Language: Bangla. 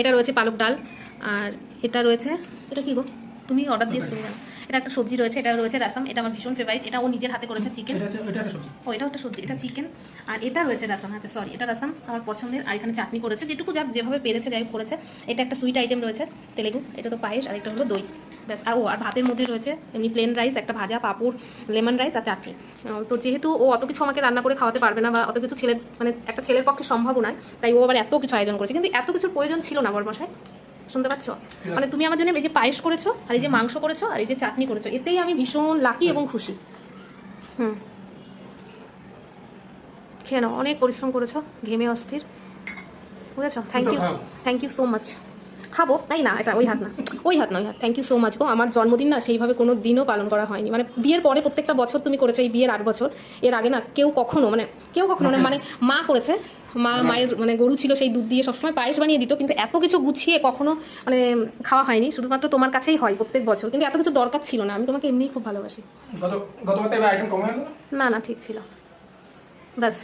এটা রয়েছে পালক ডাল, আর এটা রয়েছে, এটা কি গো তুমি অর্ডার দিয়েছো তুমি জানো। এটা একটা সবজি রয়েছে, এটা রয়েছে রাসাম, এটা আমার ভীষণ ফেভারিট, এটা ও নিজের হাতে করেছে চিকেন। ও এটাও একটা সবজি, এটা চিকেন। আর এটা রয়েছে রাসাম, আচ্ছা সরি এটা রাসাম আমার পছন্দের। আর এখানে চাটনি করেছে যেটুকু যা যেভাবে পেরেছে যাই করেছে। এটা একটা সুইট আইটেম রয়েছে তেলেগু, এটা তো পায়েস, আর এটা হলো দই, ব্যাস। আর আর ভাতের মধ্যে রয়েছে এমনি প্লেন রাইস, একটা ভাজা, পাঁপড়, লেমন রাইস আর চাটনি। তো যেহেতু ও অত কিছু আমাকে রান্না করে খাওয়াতে পারবে না, বা অত কিছু ছেলের মানে একটা ছেলের পক্ষে সম্ভবও নয়, তাই ও আবার এত কিছু আয়োজন করেছে। কিন্তু এত কিছুর প্রয়োজন ছিল না বড়মশাই, শুনতে পাচ্ছ? মানে তুমি আমার জন্য এই যে পায়েস করেছো, আর এই যে মাংস করেছো, আর এই যে চাটনি করেছো, এতেই আমি ভীষণ লাকি এবং খুশি। খেয়ে নাও, অনেক পরিশ্রম করেছো, ঘেমে অস্থির, বুঝেছো? Thank you so much. খাবো তাই না, এটা ওই হাত না, ওই হাত না, ওই হাত। থ্যাংক ইউ সো মাচ গো। আমার জন্মদিন না সেইভাবে কোনো দিনও পালন করা হয়নি, মানে বিয়ের পরে প্রত্যেকটা বছর তুমি করেছো, এই বিয়ের 8 বছর, এর আগে না কেউ কখনো মানে মানে মা করেছে, মায়ের মানে গরু ছিল, সেই দুধ দিয়ে সবসময় পায়েস বানিয়ে দিত, কিন্তু এত কিছু গুছিয়ে কখনো মানে খাওয়া হয়নি। শুধুমাত্র তোমার কাছেই হয় প্রত্যেক বছর, কিন্তু এত কিছু দরকার ছিল না, আমি তোমাকে এমনিই খুব ভালোবাসি। না না ঠিক ছিল, ব্যাস।